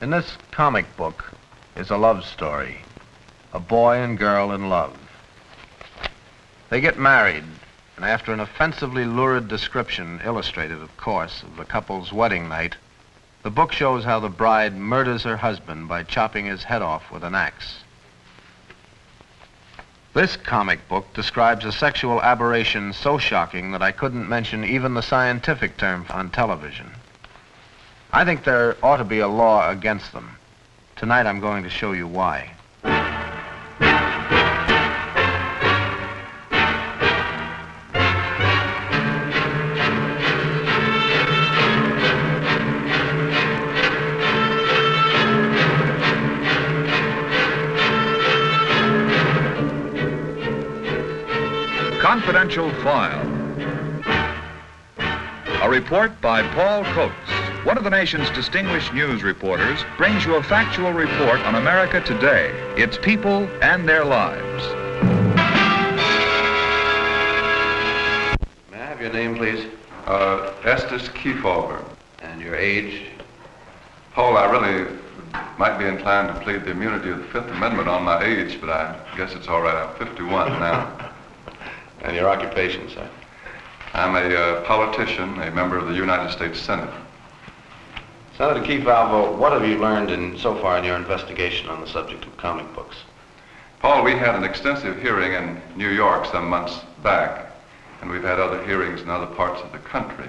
In this comic book is a love story, a boy and girl in love. They get married, and after an offensively lurid description, illustrated, of course, of the couple's wedding night, the book shows how the bride murders her husband by chopping his head off with an axe. This comic book describes a sexual aberration so shocking that I couldn't mention even the scientific term on television. I think there ought to be a law against them. Tonight I'm going to show you why. Confidential File. A report by Paul Coates, one of the nation's distinguished news reporters, brings you a factual report on America today, its people and their lives. May I have your name, please? Estes Kefauver. And your age? Paul, I really might be inclined to plead the immunity of the Fifth Amendment on my age, but I guess it's all right. I'm 51 now. And your occupation, sir? I'm a politician, a member of the United States Senate. Senator Kefauver, what have you learned so far in your investigation on the subject of comic books? Paul, we had an extensive hearing in New York some months back, and we've had other hearings in other parts of the country.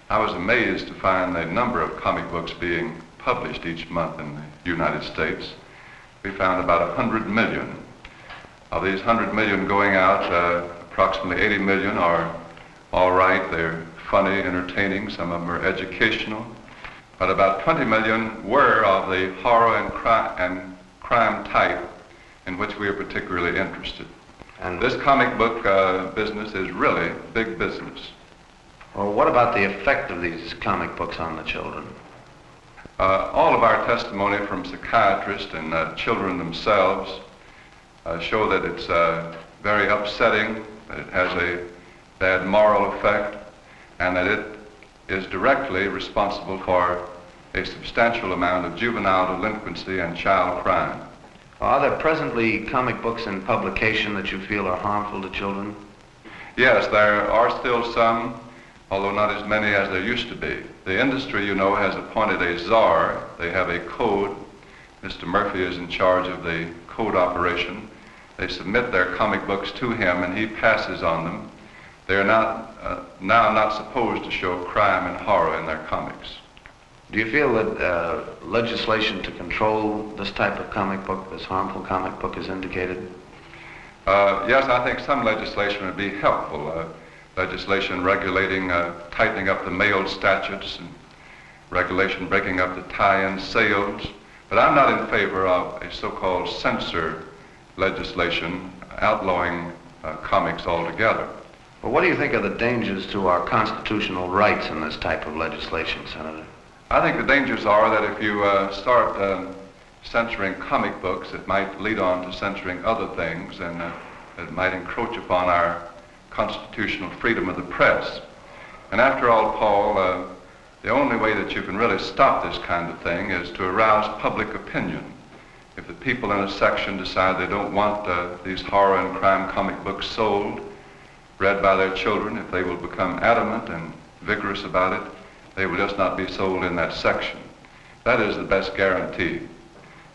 I was amazed to find the number of comic books being published each month in the United States. We found about 100 million. Of these 100 million going out, approximately 80 million are all right. They're funny, entertaining. Some of them are educational. But about 20 million were of the horror and crime type in which we are particularly interested. And this comic book business is really big business. Well, what about the effect of these comic books on the children? All of our testimony from psychiatrists and children themselves show that it's very upsetting, that it has a bad moral effect, and that it is directly responsible for a substantial amount of juvenile delinquency and child crime. Are there presently comic books in publication that you feel are harmful to children? Yes, there are still some, although not as many as there used to be. The industry, you know, has appointed a czar. They have a code. Mr. Murphy is in charge of the code operation. They submit their comic books to him, and he passes on them. They are now not supposed to show crime and horror in their comics. Do you feel that legislation to control this type of comic book, this harmful comic book, is indicated? Yes, I think some legislation would be helpful. Legislation regulating, tightening up the mail statutes, and regulation breaking up the tie-in sales. But I'm not in favor of a so-called censor legislation outlawing comics altogether. Well, what do you think are the dangers to our constitutional rights in this type of legislation, Senator? I think the dangers are that if you start censoring comic books, it might lead on to censoring other things, and it might encroach upon our constitutional freedom of the press. And after all, Paul, the only way that you can really stop this kind of thing is to arouse public opinion. If the people in a section decide they don't want these horror and crime comic books sold, read by their children, if they will become adamant and vigorous about it, they will just not be sold in that section. That is the best guarantee.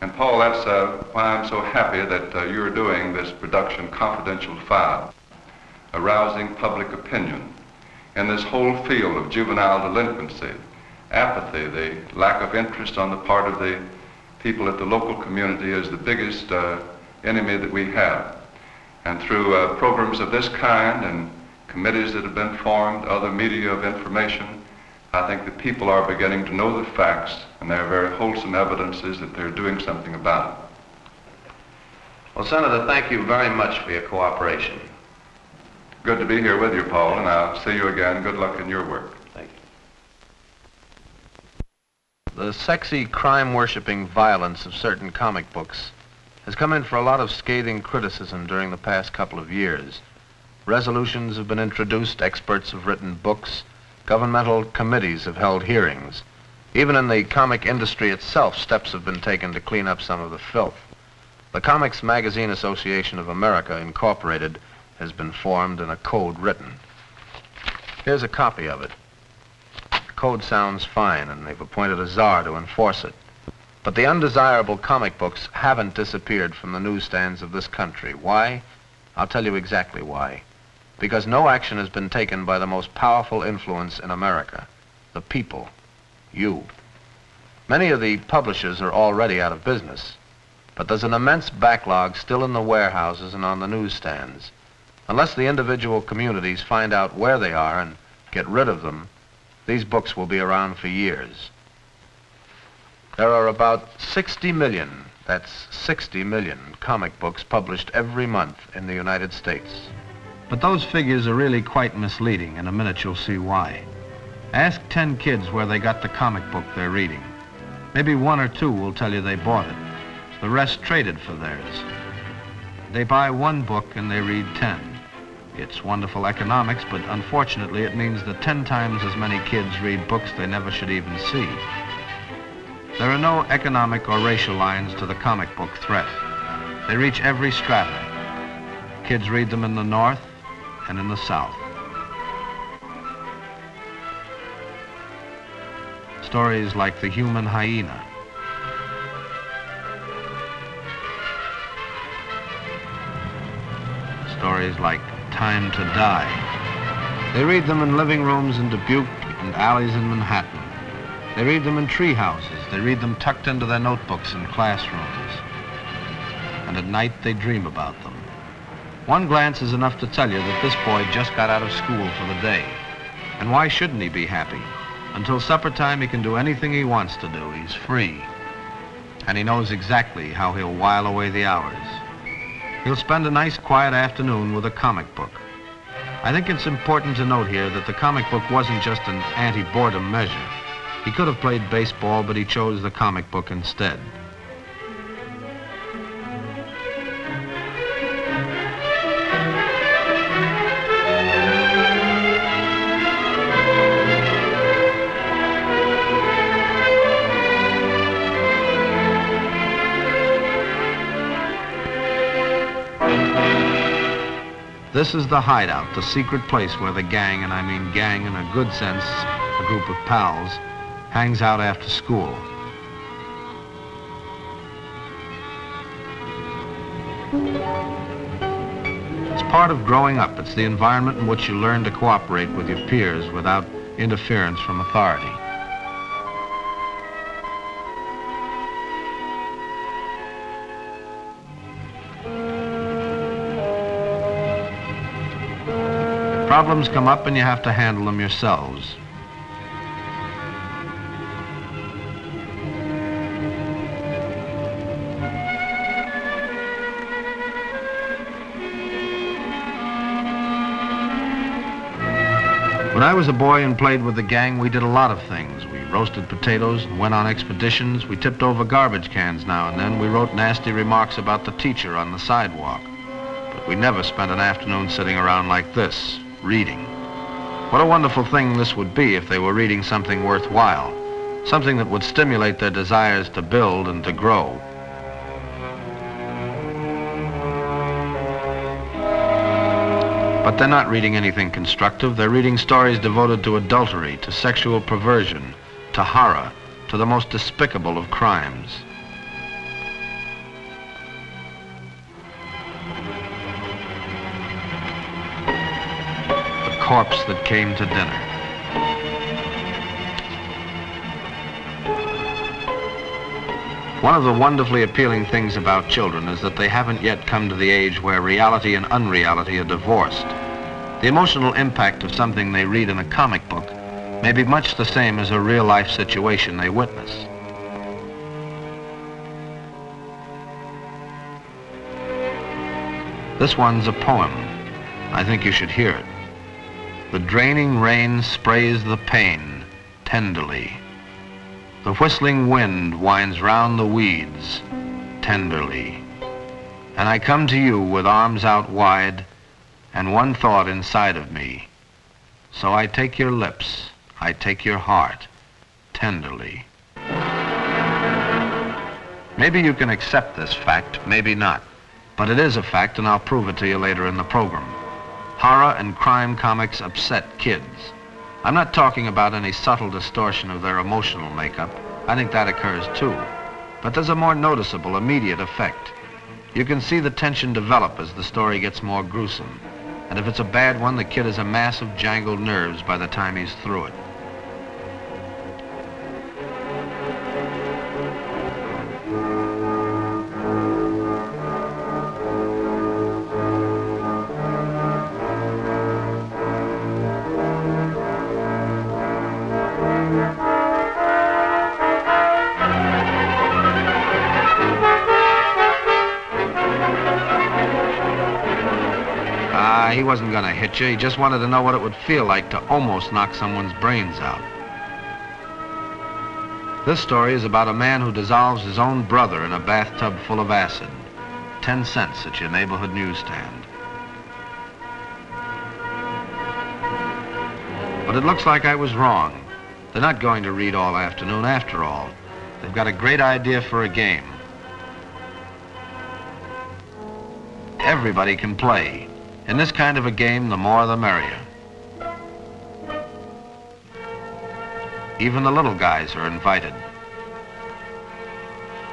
And Paul, that's why I'm so happy that you're doing this production confidential file, arousing public opinion in this whole field of juvenile delinquency, apathy, the lack of interest on the part of the people at the local community is the biggest enemy that we have. And through programs of this kind and committees that have been formed, other media of information, I think the people are beginning to know the facts, and there are very wholesome evidences that they're doing something about it. Well, Senator, thank you very much for your cooperation. Good to be here with you, Paul, and I'll see you again. Good luck in your work. Thank you. The sexy, crime-worshipping violence of certain comic books has come in for a lot of scathing criticism during the past couple of years. Resolutions have been introduced, experts have written books, governmental committees have held hearings. Even in the comic industry itself, steps have been taken to clean up some of the filth. The Comics Magazine Association of America, Incorporated, has been formed and a code written. Here's a copy of it. The code sounds fine, and they've appointed a czar to enforce it. But the undesirable comic books haven't disappeared from the newsstands of this country. Why? I'll tell you exactly why. Because no action has been taken by the most powerful influence in America, the people, you. Many of the publishers are already out of business, but there's an immense backlog still in the warehouses and on the newsstands. Unless the individual communities find out where they are and get rid of them, these books will be around for years. There are about 60 million, that's 60 million, comic books published every month in the United States. But those figures are really quite misleading. In a minute you'll see why. Ask 10 kids where they got the comic book they're reading. Maybe 1 or 2 will tell you they bought it. The rest traded for theirs. They buy 1 book and they read 10. It's wonderful economics, but unfortunately it means that 10 times as many kids read books they never should even see. There are no economic or racial lines to the comic book threat. They reach every strata. Kids read them in the North and in the South. Stories like The Human Hyena. Stories like Time to Die. They read them in living rooms in Dubuque and alleys in Manhattan. They read them in tree houses. They read them tucked into their notebooks in classrooms. And at night they dream about them. One glance is enough to tell you that this boy just got out of school for the day. And why shouldn't he be happy? Until supper time, he can do anything he wants to do. He's free. And he knows exactly how he'll while away the hours. He'll spend a nice quiet afternoon with a comic book. I think it's important to note here that the comic book wasn't just an anti-boredom measure. He could have played baseball, but he chose the comic book instead. This is the hideout, the secret place where the gang, and I mean gang in a good sense, a group of pals, hangs out after school. It's part of growing up. It's the environment in which you learn to cooperate with your peers without interference from authority. Problems come up and you have to handle them yourselves. When I was a boy and played with the gang, we did a lot of things. We roasted potatoes and went on expeditions. We tipped over garbage cans now and then. We wrote nasty remarks about the teacher on the sidewalk. But we never spent an afternoon sitting around like this, reading. What a wonderful thing this would be if they were reading something worthwhile, something that would stimulate their desires to build and to grow. But they're not reading anything constructive. They're reading stories devoted to adultery, to sexual perversion, to horror, to the most despicable of crimes. The corpse that came to dinner. One of the wonderfully appealing things about children is that they haven't yet come to the age where reality and unreality are divorced. The emotional impact of something they read in a comic book may be much the same as a real-life situation they witness. This one's a poem. I think you should hear it. The draining rain sprays the pane tenderly. The whistling wind winds round the weeds tenderly. And I come to you with arms out wide and one thought inside of me. So I take your lips, I take your heart tenderly. Maybe you can accept this fact, maybe not. But it is a fact, and I'll prove it to you later in the program. Horror and crime comics upset kids. I'm not talking about any subtle distortion of their emotional makeup. I think that occurs too. But there's a more noticeable, immediate effect. You can see the tension develop as the story gets more gruesome. And if it's a bad one, the kid has a mass of jangled nerves by the time he's through it. He wasn't going to hit you. He just wanted to know what it would feel like to almost knock someone's brains out. This story is about a man who dissolves his own brother in a bathtub full of acid. 10 cents at your neighborhood newsstand. But it looks like I was wrong. They're not going to read all afternoon after all. They've got a great idea for a game. Everybody can play. In this kind of a game, the more the merrier. Even the little guys are invited.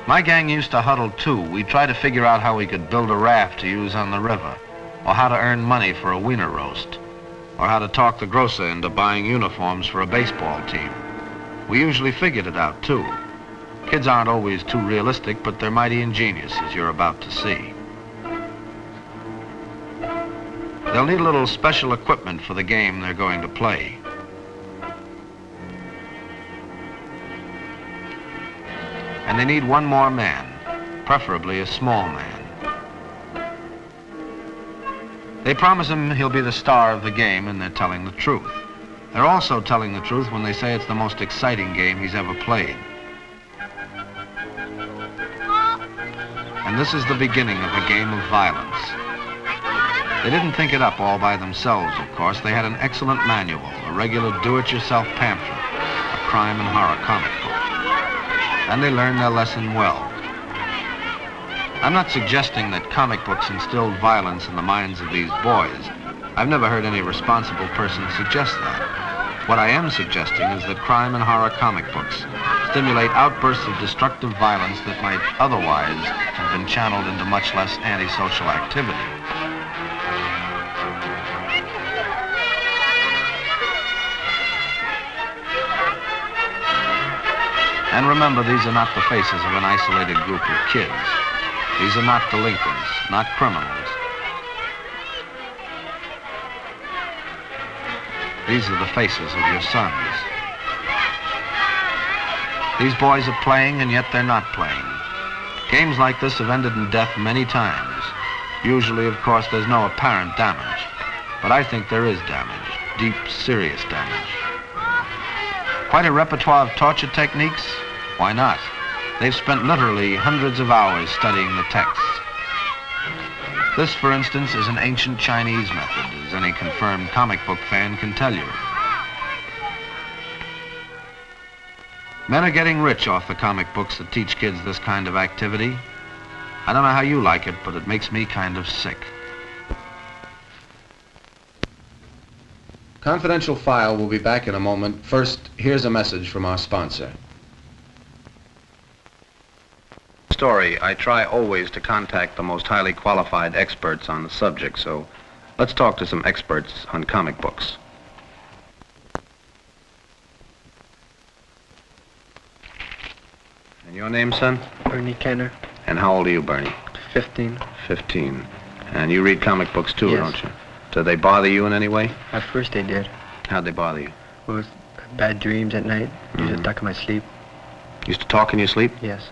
My gang used to huddle too. We'd try to figure out how we could build a raft to use on the river, or how to earn money for a wiener roast, or how to talk the grocer into buying uniforms for a baseball team. We usually figured it out too. Kids aren't always too realistic, but they're mighty ingenious, as you're about to see. They'll need a little special equipment for the game they're going to play. And they need one more man, preferably a small man. They promise him he'll be the star of the game, and they're telling the truth. They're also telling the truth when they say it's the most exciting game he's ever played. And this is the beginning of a game of violence. They didn't think it up all by themselves, of course. They had an excellent manual, a regular do-it-yourself pamphlet, a crime and horror comic book. And they learned their lesson well. I'm not suggesting that comic books instilled violence in the minds of these boys. I've never heard any responsible person suggest that. What I am suggesting is that crime and horror comic books stimulate outbursts of destructive violence that might otherwise have been channeled into much less antisocial activity. And remember, these are not the faces of an isolated group of kids. These are not delinquents, not criminals. These are the faces of your sons. These boys are playing, and yet they're not playing. Games like this have ended in death many times. Usually, of course, there's no apparent damage. But I think there is damage, deep, serious damage. Quite a repertoire of torture techniques? Why not? They've spent literally hundreds of hours studying the texts. This, for instance, is an ancient Chinese method, as any confirmed comic book fan can tell you. Men are getting rich off the comic books that teach kids this kind of activity. I don't know how you like it, but it makes me kind of sick. Confidential File will be back in a moment. First, here's a message from our sponsor. Story, I try always to contact the most highly qualified experts on the subject, so let's talk to some experts on comic books. And your name, son? Bernie Kenner. And how old are you, Bernie? 15. 15. And you read comic books too, Yes. don't you? Do they bother you in any way? At first they did. How'd they bother you? It was bad dreams at night. Used to talk in my sleep. Used to talk in your sleep? Yes.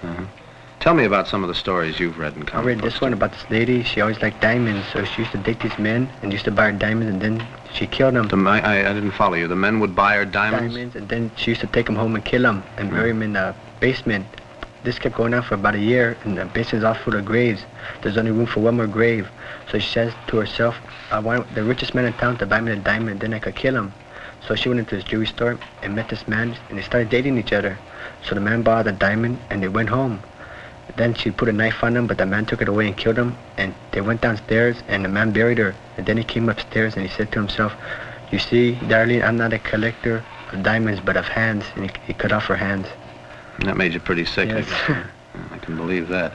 Tell me about some of the stories you've read in comic books. I read this one about this lady. She always liked diamonds, so she used to date these men and used to buy her diamonds, and then she killed them. I didn't follow you. The men would buy her diamonds? And then she used to take them home and kill them and bury them in the basement. This kept going on for about a year, and the basement's all full of graves. There's only room for one more grave. So she says to herself, I want the richest man in town to buy me the diamond, then I could kill him. So she went into this jewelry store and met this man, and they started dating each other. So the man bought a diamond, and they went home. Then she put a knife on him, but the man took it away and killed him. And they went downstairs, and the man buried her. And then he came upstairs, and he said to himself, "You see, darling, I'm not a collector of diamonds, but of hands." And he cut off her hands. And that made you pretty sick. Yes. I can believe that.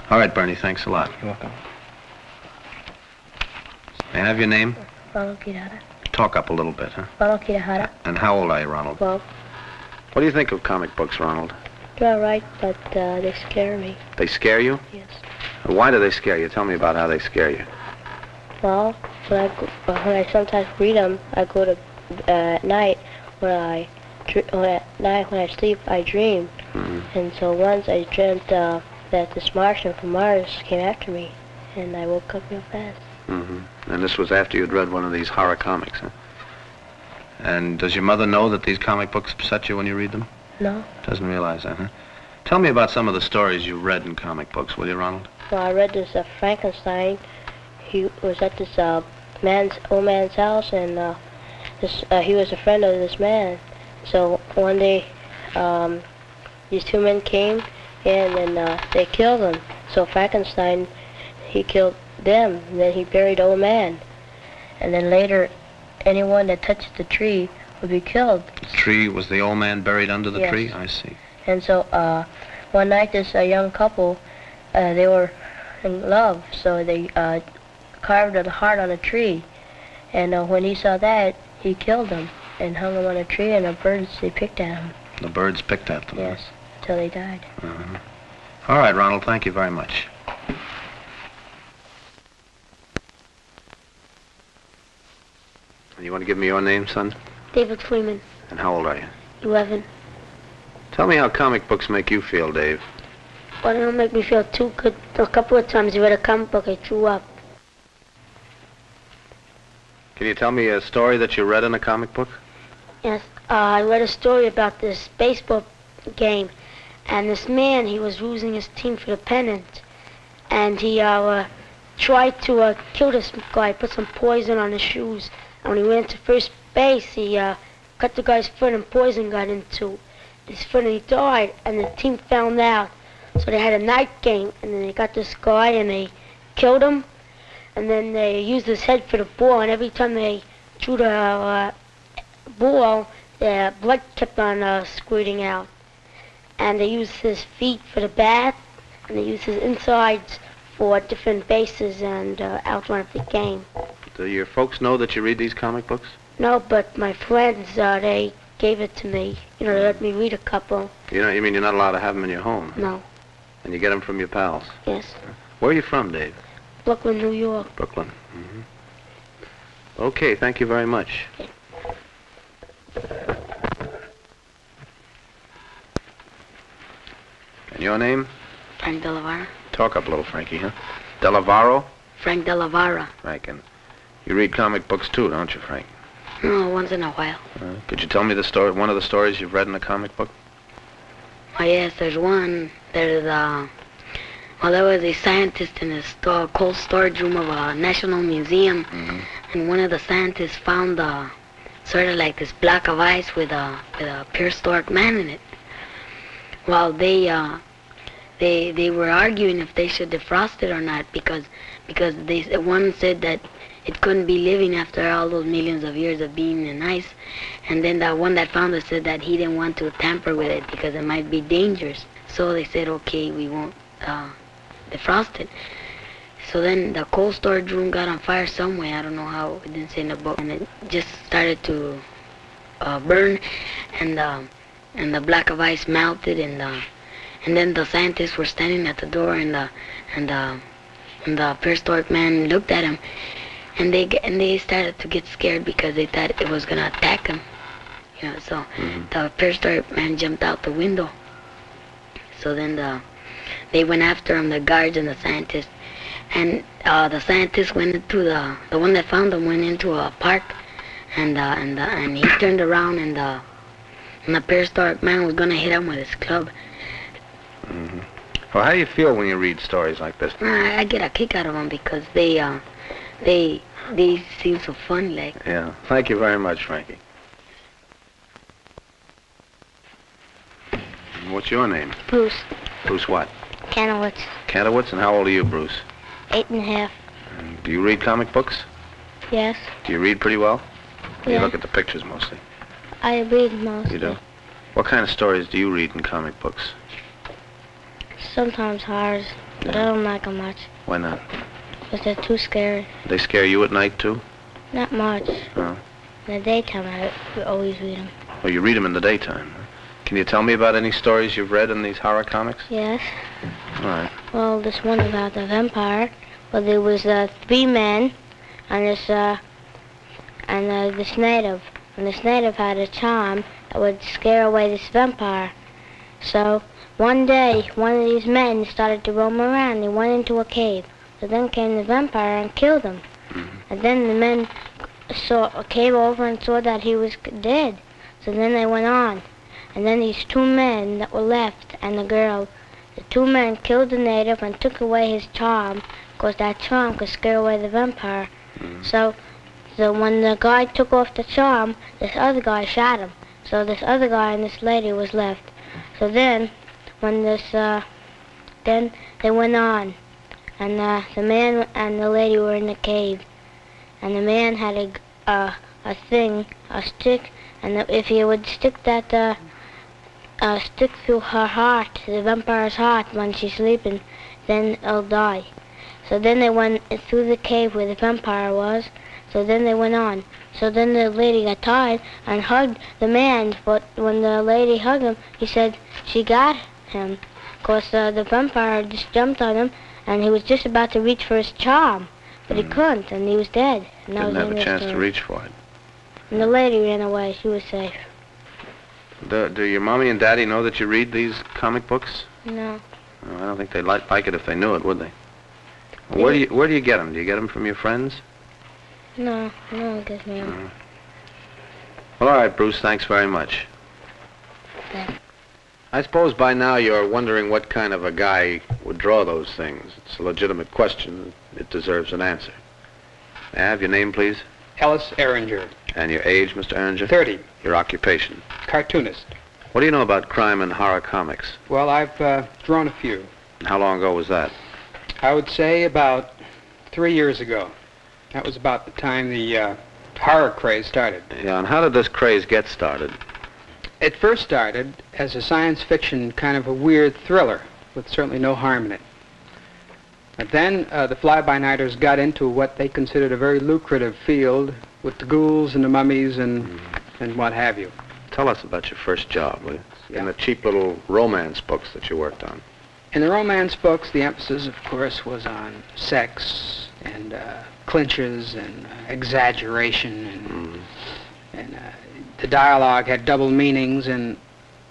All right, Bernie, thanks a lot. You're welcome. May I have your name? Ronald Kirahara. Talk up a little bit, huh? Ronald Kirahara. And how old are you, Ronald? 12. What do you think of comic books, Ronald? They're all right, but they scare me. They scare you? Yes. Why do they scare you? Tell me about how they scare you. Well, when I sometimes read them, I go to at night when I sleep, I dream. Mm-hmm. And so once I dreamt that this Martian from Mars came after me, and I woke up real fast. Mm-hmm. And this was after you'd read one of these horror comics, huh? And does your mother know that these comic books upset you when you read them? No. Doesn't realize that, huh? Tell me about some of the stories you read in comic books, will you, Ronald? Well, I read this Frankenstein. He was at this old man's house, and he was a friend of this man. So one day, these two men came in, and they killed him. So Frankenstein, he killed them, and then he buried the old man. And then later, anyone that touched the tree would be killed. The tree, was the old man buried under the Yes. tree? I see. And so one night, this young couple, they were in love, so they carved a heart on a tree. And when he saw that, he killed him and hung him on a tree, and the birds, they picked at him. The birds picked at them? Yes, till they died. Uh-huh. All right, Ronald, thank you very much. You want to give me your name, son? David Freeman, And how old are you? 11. Tell me how comic books make you feel, Dave. Well, it don't make me feel too good. A couple of times I read a comic book, I threw up. Can you tell me a story that you read in a comic book? Yes, I read a story about this baseball game, and this man, he was losing his team for the pennant, and he tried to kill this guy, put some poison on his shoes, and when he went to first base, he cut the guy's foot, and poison got into his foot, and he died, and the team found out, so they had a night game, and then they got this guy, and they killed him, and then they used his head for the ball, and every time they threw the ball, the blood kept on squirting out. And they used his feet for the bat, and they used his insides for different bases and outrun of the game. Do your folks know that you read these comic books? No, but my friends, they gave it to me. You know, they let me read a couple. You mean you're not allowed to have them in your home? No. And you get them from your pals? Yes. Where are you from, Dave? Brooklyn, New York. Brooklyn. Mm-hmm. Okay, thank you very much. Okay. And your name? Frank Delavara. Talk up a little, Frankie, huh? Delavaro? Frank Delavara. Frank, and you read comic books too, don't you, Frank? No, once in a while. Could you tell me the story, one of the stories you've read in a comic book? Oh, yes, there's one. There's, well, there was a scientist in a cold storage room of a national museum, and one of the scientists found sort of like this block of ice with a prehistoric man in it. Well, they were arguing if they should defrost it or not, because one said that it couldn't be living after all those millions of years of being in ice, and then the one that found it said that he didn't want to tamper with it because it might be dangerous. So they said, okay, we won't defrost it. So then the cold storage room got on fire somewhere. I don't know how. It didn't say in the book, and it just started to burn, and the block of ice melted, and then the scientists were standing at the door, and the prehistoric man looked at him, and they started to get scared because they thought it was gonna attack them. You know, so the prehistoric man jumped out the window. So then they went after him, the guards and the scientists, and the scientists went into the one that found them went into a park, and he turned around, and the prehistoric man was gonna hit him with his club. Well, how do you feel when you read stories like this? I get a kick out of them because they seem so fun, like. Yeah. Thank you very much, Frankie. What's your name? Bruce Bruce what? Kanowitz, Cantowitz, and how old are you, Bruce? 8.5. Do you read comic books? Yes. Do you read pretty well? Or Yeah. you look at the pictures mostly? I read mostly. You do? What kind of stories do you read in comic books? Sometimes horrors, but I don't like them much. Why not? Because they're too scary. They scare you at night, too? Not much. Oh. In the daytime, I always read them. Oh, you read them in the daytime. Huh? Can you tell me about any stories you've read in these horror comics? Yes. All right. Well, this one about the vampire. Well, there was 3 men and this native. And this native had a charm that would scare away this vampire. So one day, one of these men started to roam around. He went into a cave. So then came the vampire and killed him. Mm-hmm. And then the men came over and saw that he was dead. So then they went on. And then these 2 men that were left and the girl, the 2 men killed the native and took away his charm, because that charm could scare away the vampire. Mm-hmm. So when the guy took off the charm, this other guy shot him. So this other guy and this lady was left. So then, when then they went on, and the man and the lady were in the cave, and the man had a stick, and if he would stick that stick through her heart, the vampire's heart, when she's sleeping, then it'll die. So then they went through the cave where the vampire was. So then they went on. So then the lady got tired and hugged the man, but when the lady hugged him, he said she got him, because the vampire just jumped on him, and he was just about to reach for his charm, but he couldn't, and he was dead. And that Didn't was the have end a of the chance to story. reach for it. And the lady ran away. She was safe. Do your mommy and daddy know that you read these comic books? No. Oh, I don't think they'd like it if they knew it, would they? Where do you get them? Do you get them from your friends? No one gives me them. Well, all right, Bruce, thanks very much. Thanks. I suppose by now you're wondering what kind of a guy would draw those things. It's a legitimate question. It deserves an answer. May I have your name, please? Ellis Erringer, And your age, Mr. Erringer? 30, Your occupation? cartoonist. What do you know about crime and horror comics? Well, I've drawn a few. And how long ago was that? I would say about 3 years ago. That was about the time the horror craze started. Yeah, and how did this craze get started? It first started as a science fiction kind of a weird thriller with certainly no harm in it. But then the fly-by-nighters got into what they considered a very lucrative field with the ghouls and the mummies and what have you. Tell us about your first job, will you? Yeah. In the cheap little romance books that you worked on. In the romance books, the emphasis, of course, was on sex and clinches and exaggeration, and the dialogue had double meanings, and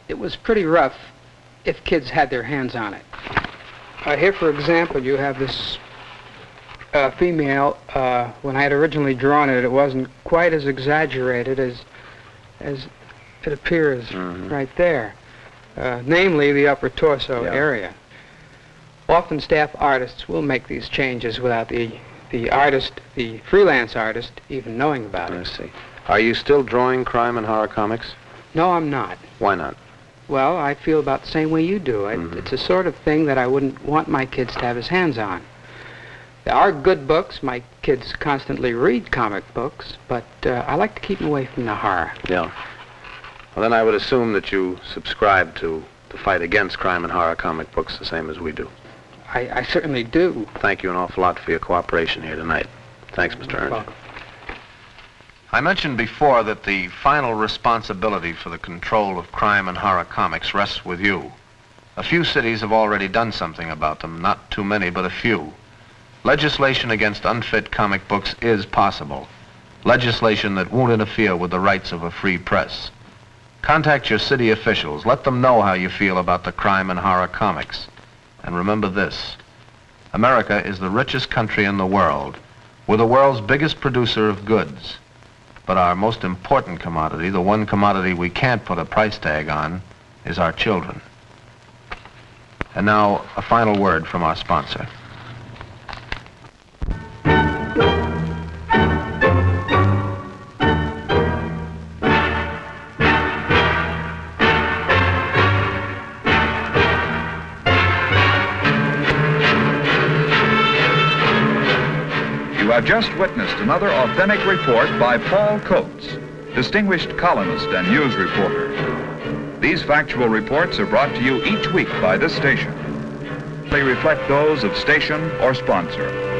it was pretty rough if kids had their hands on it. Here, for example, you have this female. When I had originally drawn it, it wasn't quite as exaggerated as it appears right there, namely the upper torso area. Often staff artists will make these changes without the artist, the freelance artist, even knowing about it. I see. Are you still drawing crime and horror comics? No, I'm not. Why not? Well, I feel about the same way you do. It's the sort of thing that I wouldn't want my kids to have his hands on. There are good books. My kids constantly read comic books, but I like to keep them away from the horror. Yeah. Well, then I would assume that you subscribe to the fight against crime and horror comic books the same as we do. I certainly do. Thank you an awful lot for your cooperation here tonight. Thanks, Mr. You're Erringer. welcome. I mentioned before that the final responsibility for the control of crime and horror comics rests with you. A few cities have already done something about them, not too many, but a few. Legislation against unfit comic books is possible. Legislation that won't interfere with the rights of a free press. Contact your city officials. Let them know how you feel about the crime and horror comics. And remember this: America is the richest country in the world. We're the world's biggest producer of goods. But our most important commodity, the one commodity we can't put a price tag on, is our children. And now, a final word from our sponsor. have just witnessed another authentic report by Paul Coates, distinguished columnist and news reporter. These factual reports are brought to you each week by this station. They reflect those of station or sponsor.